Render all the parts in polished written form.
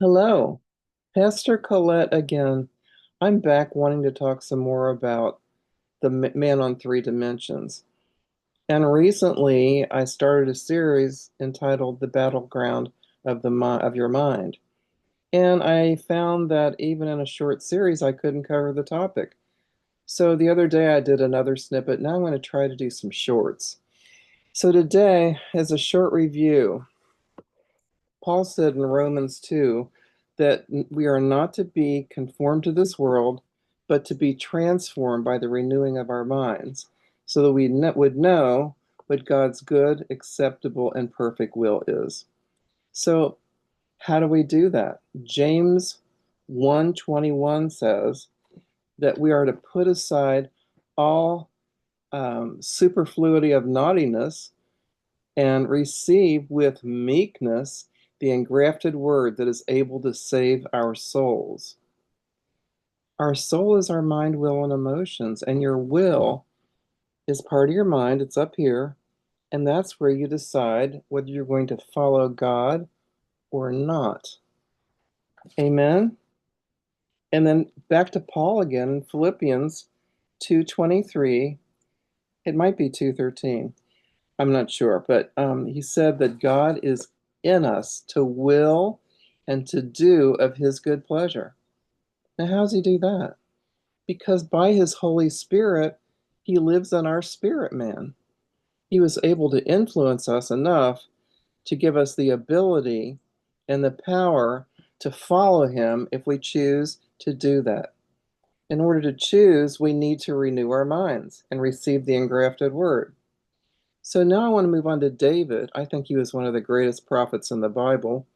Hello, Pastor Colette again. I'm back wanting to talk some more about the man on three dimensions. And recently, I started a series entitled "The Battleground of of Your Mind." And I found that even in a short series, I couldn't cover the topic. So the other day, I did another snippet. Now I'm going to try to do some shorts. So today, as a short review, Paul said in Romans 2 that we are not to be conformed to this world, but to be transformed by the renewing of our minds, so that we would know what God's good, acceptable, and perfect will is. So, how do we do that? James 1:21 says that we are to put aside all superfluity of naughtiness and receive with meekness the engrafted word that is able to save our souls. Our soul is our mind, will, and emotions, and your will is part of your mind. It's up here, and that's where you decide whether you're going to follow God or not. Amen. And then back to Paul again in Philippians 2:23. It might be 2:13. I'm not sure, but he said that God is in us to will and to do of his good pleasure. Now, how does he do that? Because by his Holy Spirit, he lives in our spirit man. He was able to influence us enough to give us the ability and the power to follow him if we choose to do that. In order to choose, we need to renew our minds and receive the engrafted word. So now I want to move on to David. I think he was one of the greatest prophets in the Bible.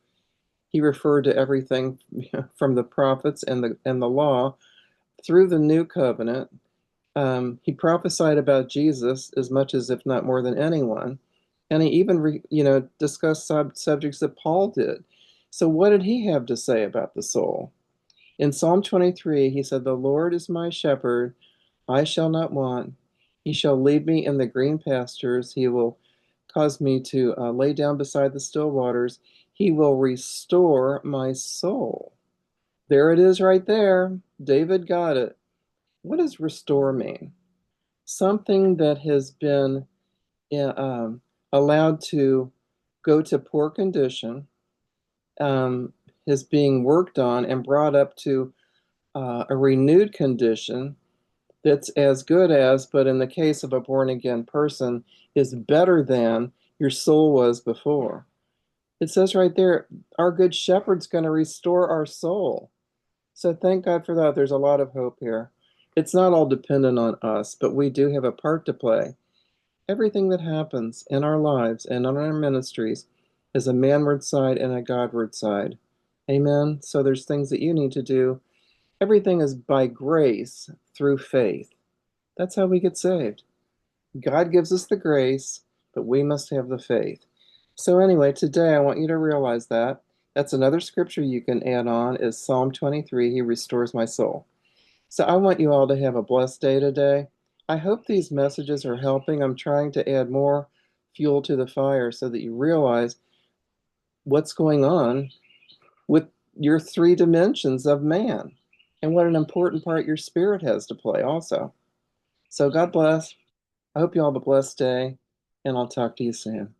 He referred to everything from the prophets and the law through the new covenant. He prophesied about Jesus as much as, if not more than anyone, and he even discussed subjects that Paul did. So what did he have to say about the soul? In Psalm 23, he said, "The Lord is my shepherd; I shall not want. He shall lead me in the green pastures. He will cause me to lay down beside the still waters. He will restore my soul." There it is right there. David got it. What does restore mean? Something that has been allowed to go to poor condition, um, is being worked on and brought up to a renewed condition that's as good as, but in the case of a born again person, is better than your soul was before. It says right there, our good shepherd's going to restore our soul. So thank God for that. There's a lot of hope here. It's not all dependent on us, but we do have a part to play. Everything that happens in our lives and on our ministries is a manward side and a Godward side. Amen. So there's things that you need to do. Everything is by grace through faith. That's how we get saved. God gives us the grace, but we must have the faith. So anyway, today I want you to realize that. That's another scripture you can add on is Psalm 23, He restores my soul. So I want you all to have a blessed day today. I hope these messages are helping. I'm trying to add more fuel to the fire so that you realize what's going on with your three dimensions of man and what an important part your spirit has to play also. So God bless. I hope you all have a blessed day, and I'll talk to you soon.